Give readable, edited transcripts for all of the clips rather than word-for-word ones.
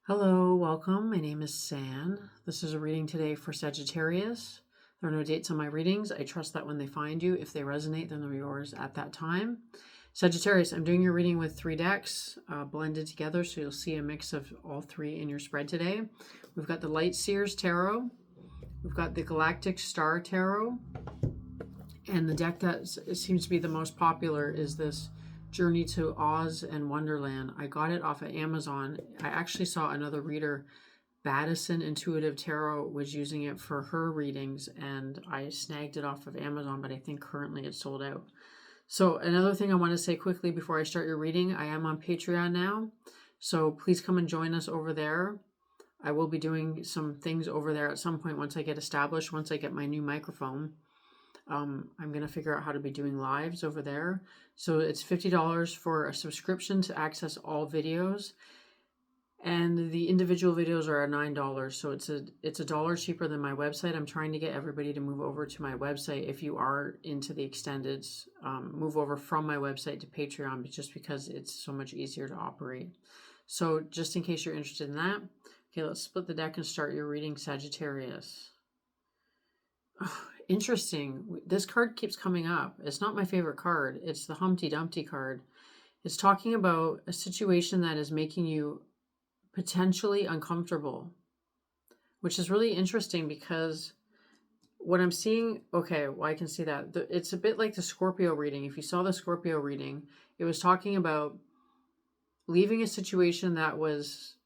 Hello, welcome. My name is San. This is a reading today for Sagittarius. There are no dates on my readings. I trust that when they find you, if they resonate, then they're yours at that time. Sagittarius, I'm doing your reading with 3 decks blended together, so you'll see a mix of all 3 in your spread today. We've got the Light Seers Tarot, we've got the Galactic Star Tarot, and the deck that seems to be the most popular is this Journey to Oz and Wonderland. I got it off of Amazon. I actually saw another reader, Baddison Intuitive Tarot, was using it for her readings, and I snagged it off of Amazon, but I think currently it's sold out. So another thing I want to say quickly before I start your reading, I am on Patreon now, so please come and join us over there. I will be doing some things over there at some point once I get established, once I get my new microphone. I'm going to figure out how to be doing lives over there. So it's $50 for a subscription to access all videos. And the individual videos are $9. So it's a dollar cheaper than my website. I'm trying to get everybody to move over to my website. If you are into the extendeds, move over from my website to Patreon, just because it's so much easier to operate. So just in case you're interested in that. Okay, let's split the deck and start your reading, Sagittarius. Interesting. This card keeps coming up. It's not my favorite card. It's the Humpty Dumpty card. It's talking about a situation that is making you potentially uncomfortable, which is really interesting because what I'm seeing, okay, well, I can see that. It's a bit like the Scorpio reading. If you saw the Scorpio reading, it was talking about leaving a situation that was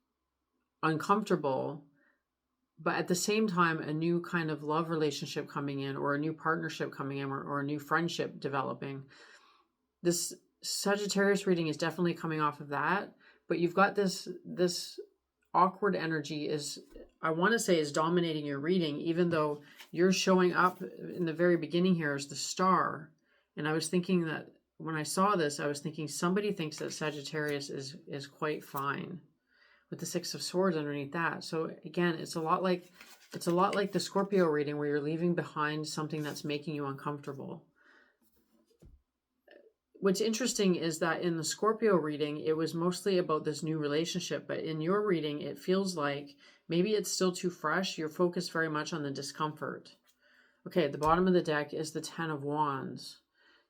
uncomfortable, but at the same time, a new kind of love relationship coming in, or a new partnership coming in, or a new friendship developing. This Sagittarius reading is definitely coming off of that, but you've got this awkward energy I want to say is dominating your reading, even though you're showing up in the very beginning here as the star. And I was thinking that when I saw this, I was thinking somebody thinks that Sagittarius is quite fine, with the 6 of Swords underneath that. So again, it's a lot like the Scorpio reading, where you're leaving behind something that's making you uncomfortable. What's interesting is that in the Scorpio reading, it was mostly about this new relationship, but in your reading, it feels like maybe it's still too fresh. You're focused very much on the discomfort. Okay, at the bottom of the deck is the 10 of Wands.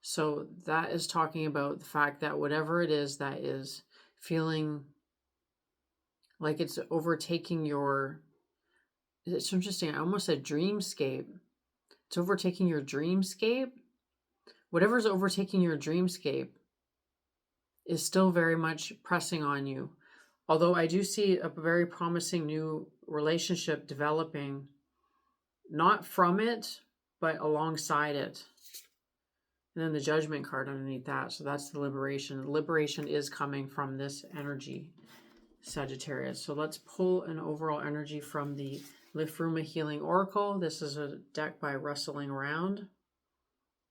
So that is talking about the fact that whatever it is that is feeling like it's overtaking it's interesting, I almost said dreamscape. It's overtaking your dreamscape. Whatever's overtaking your dreamscape is still very much pressing on you. Although I do see a very promising new relationship developing, not from it, but alongside it. And then the Judgment card underneath that. So that's the liberation. Liberation is coming from this energy, Sagittarius. So let's pull an overall energy from the Lifruma Healing Oracle. This is a deck by Rustling Around.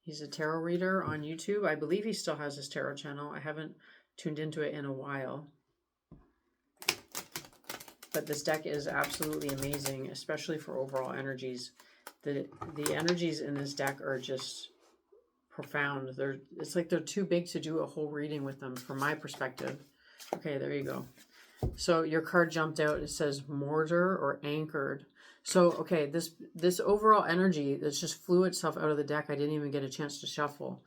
He's a tarot reader on YouTube. I believe he still has his tarot channel. I haven't tuned into it in a while. But this deck is absolutely amazing, especially for overall energies. The energies in this deck are just profound. It's like they're too big to do a whole reading with them from my perspective. Okay, there you go. So your card jumped out. It says mortar or anchored. So, okay, this overall energy that just flew itself out of the deck, I didn't even get a chance to shuffle.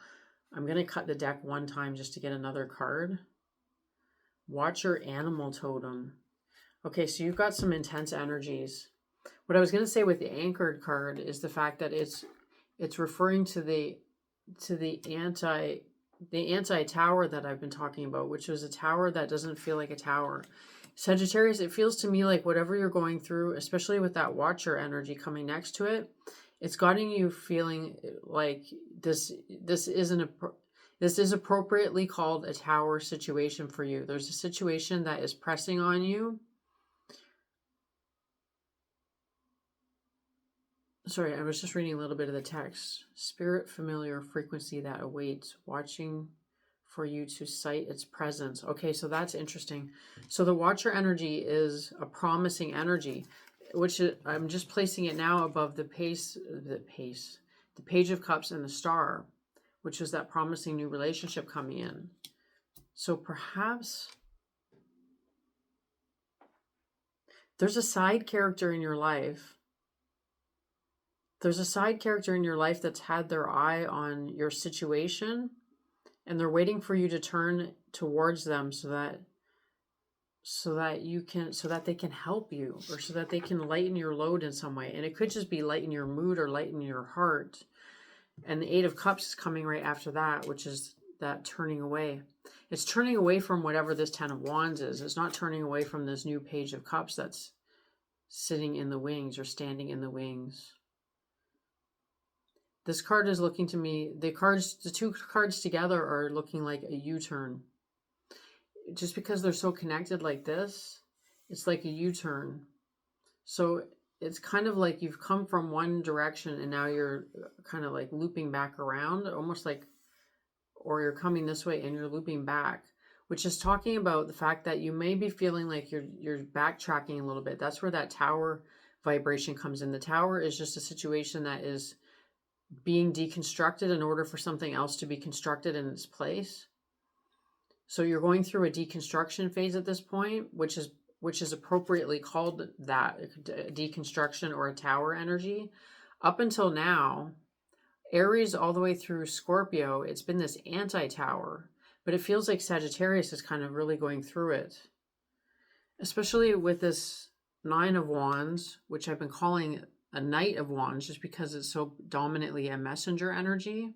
I'm going to cut the deck one time just to get another card. Watch your animal totem. Okay, so you've got some intense energies. What I was going to say with the anchored card is the fact that it's referring to the anti-tower that I've been talking about, which is a tower that doesn't feel like a tower. Sagittarius, it feels to me like whatever you're going through, especially with that Watcher energy coming next to it, it's gotten you feeling like this is appropriately called a tower situation for you. There's a situation that is pressing on you. Sorry, I was just reading a little bit of the text. Spirit, familiar frequency that awaits, watching for you to sight its presence. Okay, so that's interesting. So the Watcher energy is a promising energy, which I'm just placing it now above the Page of Cups and the Star, which is that promising new relationship coming in. So perhaps There's a side character in your life. There's a side character in your life that's had their eye on your situation, and they're waiting for you to turn towards them so that they can help you, or so that they can lighten your load in some way. And it could just be lighten your mood or lighten your heart. And the Eight of Cups is coming right after that, which is that turning away. It's turning away from whatever this Ten of Wands is. It's not turning away from this new Page of Cups that's sitting in the wings or standing in the wings. This card is looking to me, the two cards together are looking like a U-turn. Just because they're so connected like this, it's like a U-turn. So it's kind of like you've come from one direction and now you're kind of like looping back around, almost like, or you're coming this way and you're looping back, which is talking about the fact that you may be feeling like you're backtracking a little bit. That's where that tower vibration comes in. The tower is just a situation that is being deconstructed in order for something else to be constructed in its place. So you're going through a deconstruction phase at this point, which is appropriately called that, deconstruction or a tower energy. Up until now, Aries all the way through Scorpio, it's been this anti-tower, but it feels like Sagittarius is kind of really going through it. Especially with this Nine of Wands, which I've been calling a Knight of Wands just because it's so dominantly a messenger energy.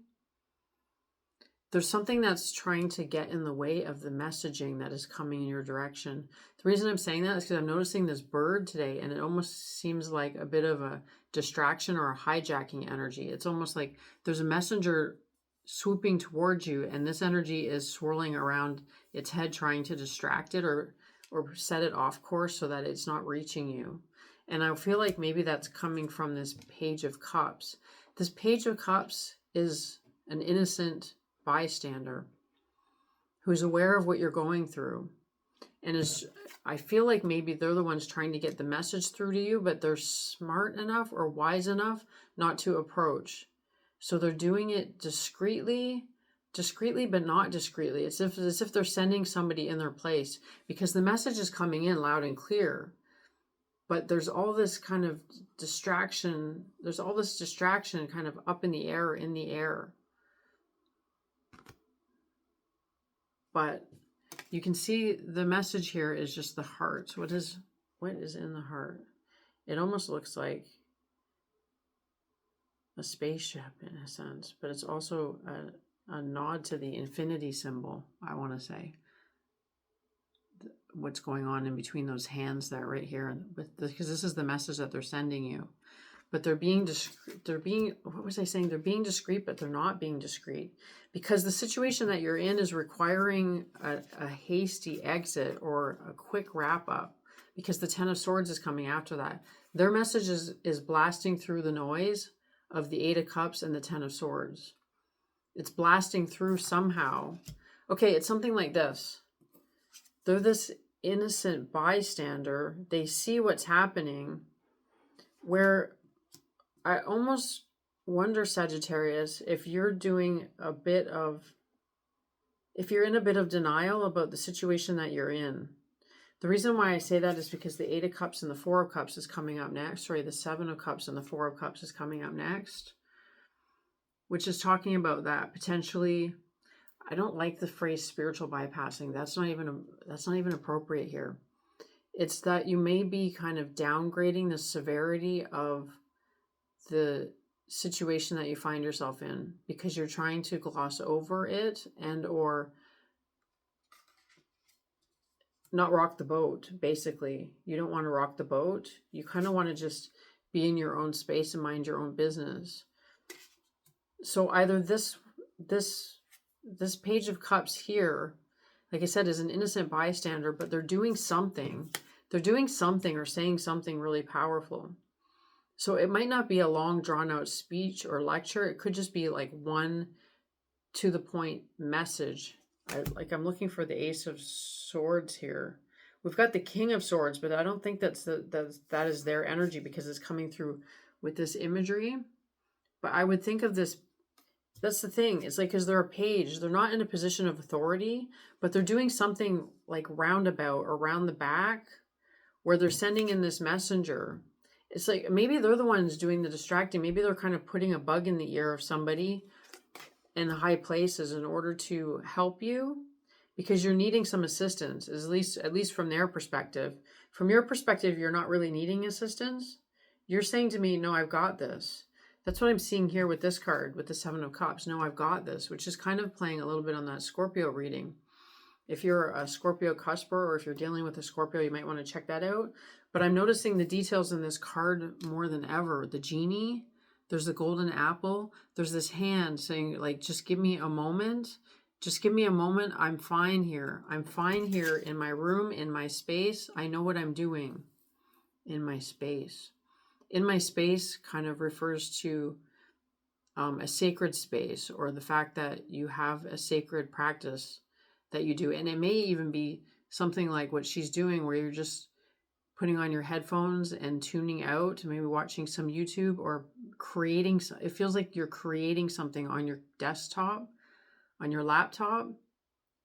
There's something that's trying to get in the way of the messaging that is coming in your direction. The reason I'm saying that is because I'm noticing this bird today, and it almost seems like a bit of a distraction or a hijacking energy. It's almost like there's a messenger swooping towards you, and this energy is swirling around its head, trying to distract it or set it off course so that it's not reaching you. And I feel like maybe that's coming from this Page of Cups. This Page of Cups is an innocent bystander who's aware of what you're going through, and I feel like maybe they're the ones trying to get the message through to you, but they're smart enough or wise enough not to approach. So they're doing it discreetly but not discreetly. It's as if they're sending somebody in their place, because the message is coming in loud and clear, but there's all this kind of distraction. There's all this distraction kind of up in the air. But you can see the message here is just the heart. What is in the heart? It almost looks like a spaceship in a sense, but it's also a nod to the infinity symbol, I want to say. What's going on in between those hands there right here, because this is the message that they're sending you. But they're being what was I saying? They're being discreet, but they're not being discreet, because the situation that you're in is requiring a hasty exit or a quick wrap up, because the Ten of Swords is coming after that. Their message is blasting through the noise of the Eight of Cups and the Ten of Swords. It's blasting through somehow. Okay, it's something like this. They're this innocent bystander. They see what's happening, where I almost wonder, Sagittarius, if you're in a bit of denial about the situation that you're in. The reason why I say that is because the Eight of Cups and the Four of Cups is coming up next. Sorry, the Seven of Cups and the Four of Cups is coming up next, which is talking about that potentially. I don't like the phrase spiritual bypassing. That's not even appropriate here. It's that you may be kind of downgrading the severity of the situation that you find yourself in, because you're trying to gloss over it and or not rock the boat. Basically, you don't want to rock the boat. You kind of want to just be in your own space and mind your own business. So either this Page of Cups here, like I said, is an innocent bystander, but they're doing something. They're doing something or saying something really powerful. So it might not be a long drawn out speech or lecture. It could just be like one to the point message. I'm looking for the Ace of Swords here. We've got the King of Swords, but I don't think that is their energy, because it's coming through with this imagery. But I would think of this. That's the thing. It's like, because they're a page, they're not in a position of authority, but they're doing something like roundabout or round the back, where they're sending in this messenger. It's like maybe they're the ones doing the distracting. Maybe they're kind of putting a bug in the ear of somebody in high places in order to help you, because you're needing some assistance, at least from their perspective. From your perspective, you're not really needing assistance. You're saying to me, no, I've got this. That's what I'm seeing here with this card, with the Seven of Cups. No, I've got this, which is kind of playing a little bit on that Scorpio reading. If you're a Scorpio cusper, or if you're dealing with a Scorpio, you might want to check that out. But I'm noticing the details in this card more than ever. The genie, there's the golden apple, there's this hand saying, like, just give me a moment. Just give me a moment. I'm fine here. I'm fine here in my room, in my space. I know what I'm doing in my space. In my space kind of refers to a sacred space, or the fact that you have a sacred practice that you do. And it may even be something like what she's doing, where you're just putting on your headphones and tuning out, maybe watching some YouTube, or creating. It feels like you're creating something on your desktop, on your laptop,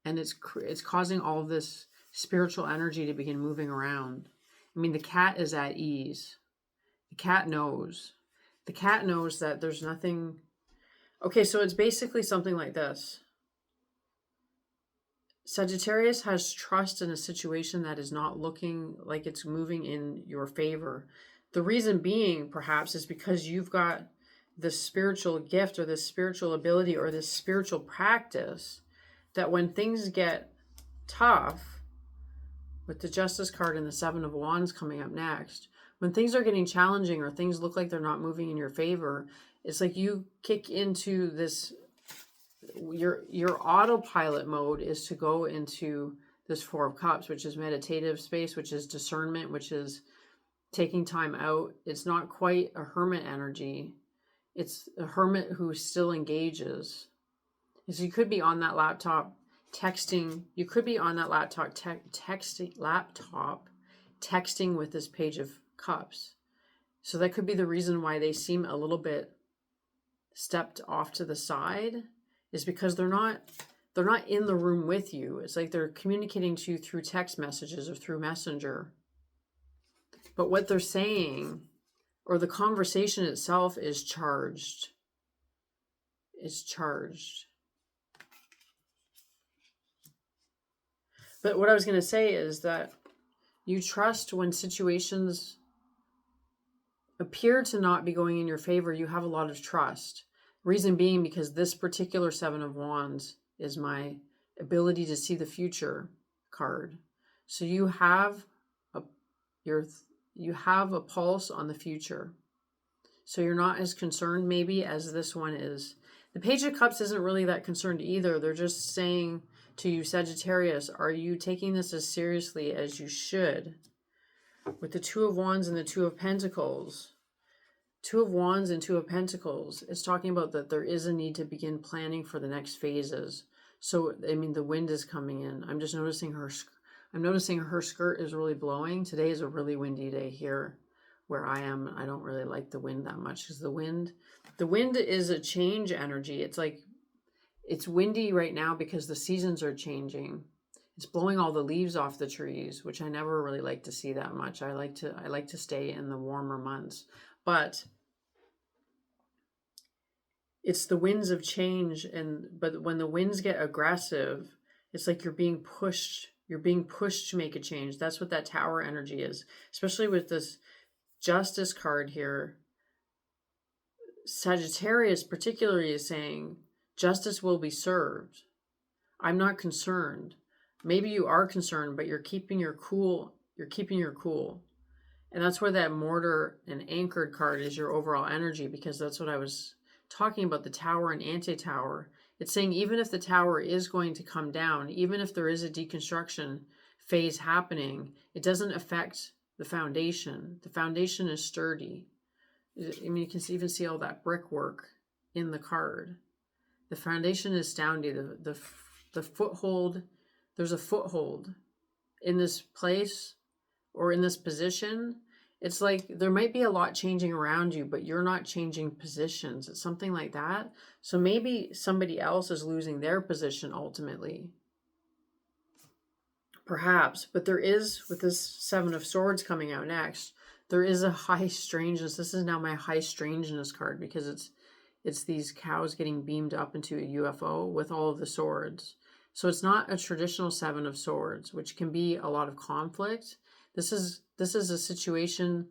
and it's causing all of this spiritual energy to begin moving around. I mean, the cat is at ease. The cat knows. The cat knows that there's nothing. Okay, so it's basically something like this. Sagittarius has trust in a situation that is not looking like it's moving in your favor. The reason being, perhaps, is because you've got this spiritual gift, or this spiritual ability, or this spiritual practice, that when things get tough, with the Justice card and the Seven of Wands coming up next, when things are getting challenging, or things look like they're not moving in your favor, it's like you kick into this, your autopilot mode is to go into this Four of Cups, which is meditative space, which is discernment, which is taking time out. It's not quite a hermit energy. It's a hermit who still engages. So you could be on that laptop texting. You could be on that laptop texting with this Page of Cups. So that could be the reason why they seem a little bit stepped off to the side, is because they're not in the room with you. It's like they're communicating to you through text messages or through Messenger. But what they're saying, or the conversation itself, is charged. It's charged. But what I was going to say is that you trust when situations appear to not be going in your favor. You have a lot of trust. Reason being, because this particular Seven of Wands is my ability to see the future card. So you have a pulse on the future. So you're not as concerned maybe as this one is. The Page of Cups isn't really that concerned either. They're just saying to you, Sagittarius, are you taking this as seriously as you should? With the Two of Wands and the Two of Pentacles. Two of Wands and Two of Pentacles, it's talking about that there is a need to begin planning for the next phases. So, I mean, the wind is coming in. I'm just noticing her skirt is really blowing. Today is a really windy day here where I am. I don't really like the wind that much, because the wind is a change energy. It's like, it's windy right now because the seasons are changing. It's blowing all the leaves off the trees, which I never really like to see that much. I like to stay in the warmer months. But it's the winds of change, but when the winds get aggressive, it's like you're being pushed to make a change. That's what that Tower energy is, especially with this Justice card here. Sagittarius particularly is saying justice will be served. I'm not concerned. Maybe you are concerned, but you're keeping your cool. And that's where that Mortar and Anchored card is your overall energy, because that's what I was talking about, the Tower and Anti-Tower. It's saying even if the Tower is going to come down, even if there is a deconstruction phase happening, it doesn't affect the foundation. The foundation is sturdy. I mean, you can even see all that brickwork in the card. The foundation is soundy. The foothold, there's a foothold in this place or in this position. It's like there might be a lot changing around you, but you're not changing positions. It's something like that. So maybe somebody else is losing their position ultimately. Perhaps, but there is, with this Seven of Swords coming out next, there is a high strangeness. This is now my high strangeness card, because it's these cows getting beamed up into a UFO with all of the swords. So it's not a traditional Seven of Swords, which can be a lot of conflict. This is a situation,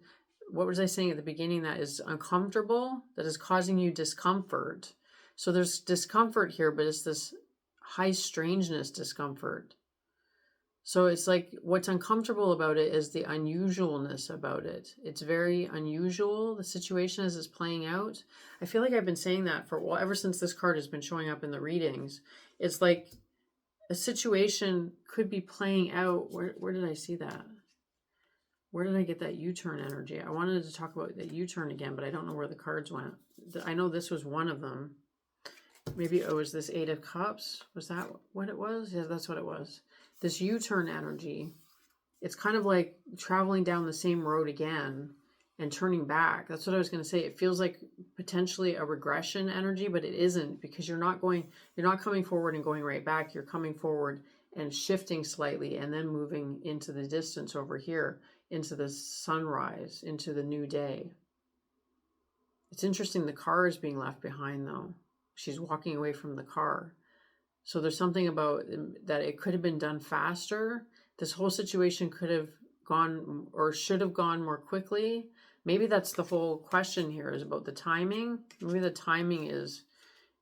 what was I saying at the beginning, that is uncomfortable, that is causing you discomfort. So there's discomfort here, but it's this high strangeness discomfort. So it's like, what's uncomfortable about it is the unusualness about it. It's very unusual, the situation as it's playing out. I feel like I've been saying that for, well, ever since this card has been showing up in the readings. It's like a situation could be playing out. Where did I see that? Where did I get that U-turn energy? I wanted to talk about that U-turn again, but I don't know where the cards went. I know this was one of them. Maybe it was this Eight of Cups. Was that what it was? Yeah, that's what it was. This U-turn energy, it's kind of like traveling down the same road again and turning back. That's what I was going to say. It feels like potentially a regression energy, but it isn't, because you're not coming forward and going right back. You're coming forward and shifting slightly and then moving into the distance over here, into the sunrise, into the new day. It's interesting. The car is being left behind though. She's walking away from the car. So there's something about that it could have been done faster. This whole situation could have gone, or should have gone, more quickly. Maybe that's the whole question here, is about the timing. Maybe the timing is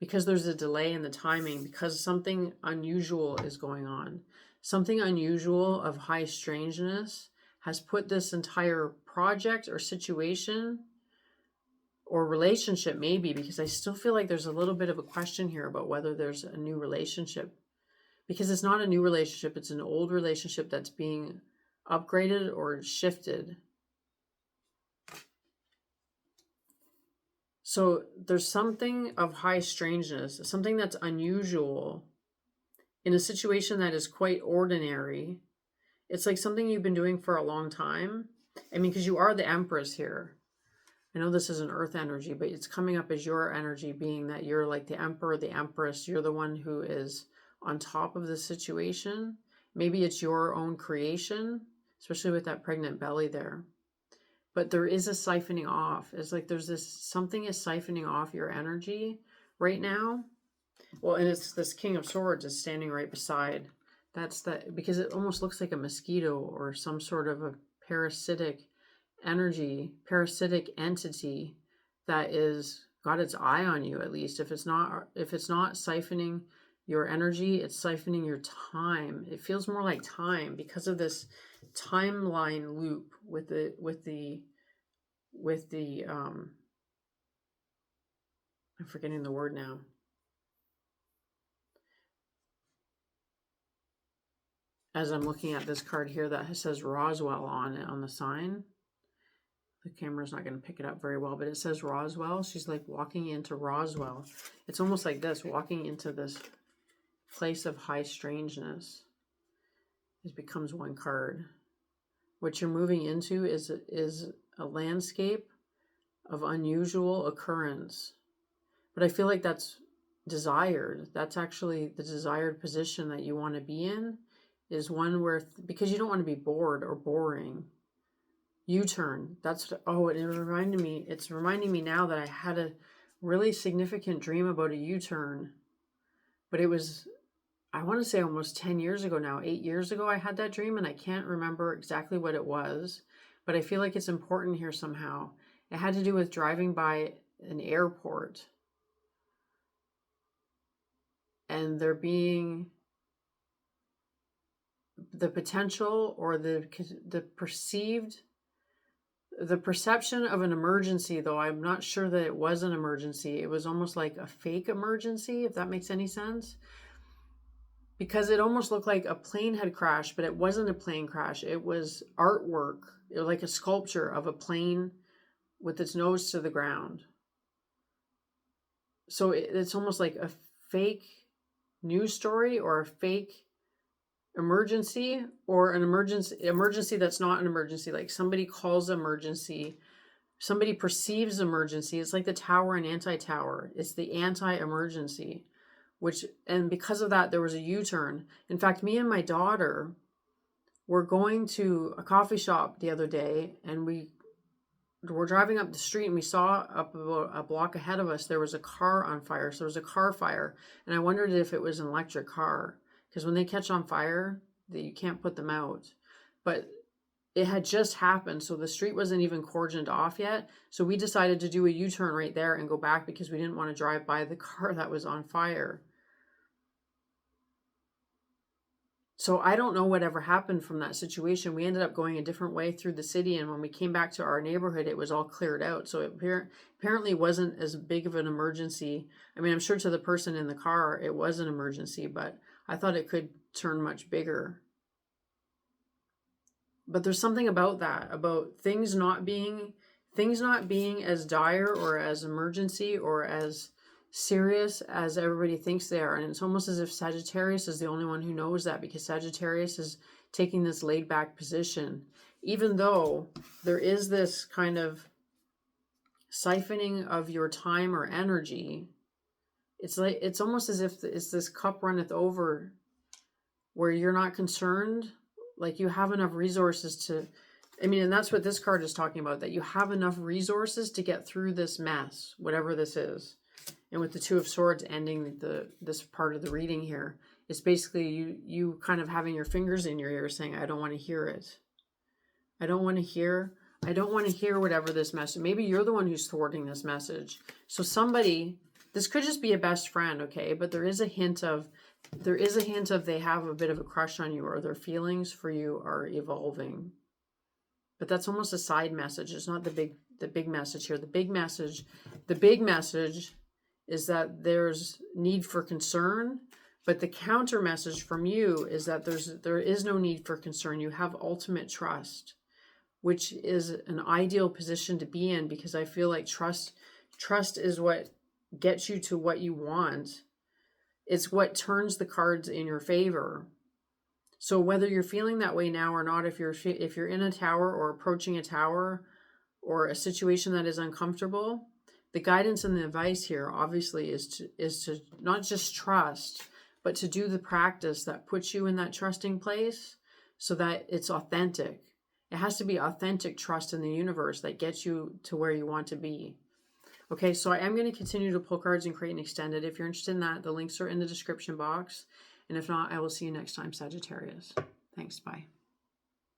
because there's a delay in the timing, because something unusual is going on. Something unusual of high strangeness has put this entire project or situation or relationship, maybe, because I still feel like there's a little bit of a question here about whether there's a new relationship, because it's not a new relationship. It's an old relationship that's being upgraded or shifted. So there's something of high strangeness, something that's unusual in a situation that is quite ordinary. It's like something you've been doing for a long time. I mean, because you are the Empress here. I know this is an earth energy, but it's coming up as your energy, being that you're like the emperor, the empress. You're the one who is on top of the situation. Maybe it's your own creation, especially with that pregnant belly there. But there is a siphoning off. It's like there's this, something is siphoning off your energy right now. Well, and it's this King of Swords is standing right beside. That's that, because it almost looks like a mosquito or some sort of a parasitic energy, parasitic entity that is got its eye on you. At least if it's not siphoning your energy, it's siphoning your time. It feels more like time because of this timeline loop with the I'm forgetting the word now. As I'm looking at this card here that says Roswell on it, on the sign. The camera's not going to pick it up very well, but it says Roswell. She's like walking into Roswell. It's almost like this, walking into this place of high strangeness. It becomes one card. What you're moving into is a landscape of unusual occurrence. But I feel like that's desired. That's actually the desired position that you want to be in, is one where, because you don't want to be bored or boring. U-turn. That's, oh, it reminded me. It's reminding me now that I had a really significant dream about a U-turn, but it was, I want to say almost 10 years ago now, 8 years ago I had that dream, and I can't remember exactly what it was, but I feel like it's important here somehow. It had to do with driving by an airport and there being the potential or the perception of an emergency, though I'm not sure that it was an emergency. It was almost like a fake emergency, if that makes any sense. Because it almost looked like a plane had crashed, but it wasn't a plane crash. It was artwork. It was like a sculpture of a plane with its nose to the ground. So it's almost like a fake news story or a fake emergency, or an emergency that's not an emergency. Like somebody calls emergency, somebody perceives emergency. It's like the tower and anti-tower. It's the anti-emergency, and because of that there was a U-turn. In fact, me and my daughter, were going to a coffee shop the other day, and we were driving up the street, and we saw up about a block ahead of us, there was a car on fire. So there was a car fire. And I wondered if it was an electric car, because when they catch on fire, you can't put them out. But it had just happened, so the street wasn't even cordoned off yet. So we decided to do a U-turn right there and go back because we didn't want to drive by the car that was on fire. So I don't know whatever happened from that situation. We ended up going a different way through the city, and when we came back to our neighborhood, it was all cleared out. So it apparently wasn't as big of an emergency. I mean, I'm sure to the person in the car, it was an emergency, but I thought it could turn much bigger. But there's something about that, about things not being as dire or as emergency or as serious as everybody thinks they are. And it's almost as if Sagittarius is the only one who knows that, because Sagittarius is taking this laid back position, even though there is this kind of siphoning of your time or energy. It's almost as if it's this cup runneth over, where you're not concerned, like you have enough resources to, I mean, and that's what this card is talking about, that you have enough resources to get through this mess, whatever this is. And with the Two of Swords ending this part of the reading here, it's basically you kind of having your fingers in your ears saying, I don't want to hear it. I don't want to hear whatever this message. Maybe you're the one who's thwarting this message. So somebody, this could just be a best friend, okay? But there is a hint of they have a bit of a crush on you, or their feelings for you are evolving. But that's almost a side message. It's not the big message here. The big message is that there's need for concern, but the counter message from you is that there is no need for concern. You have ultimate trust, which is an ideal position to be in, because I feel like trust is what gets you to what you want. It's what turns the cards in your favor. So whether you're feeling that way now or not, if you're in a tower or approaching a tower or a situation that is uncomfortable, the guidance and the advice here obviously is to not just trust, but to do the practice that puts you in that trusting place so that it's authentic. It has to be authentic trust in the universe that gets you to where you want to be. Okay, so I am going to continue to pull cards and create an extended. If you're interested in that, the links are in the description box. And if not, I will see you next time, Sagittarius. Thanks, bye.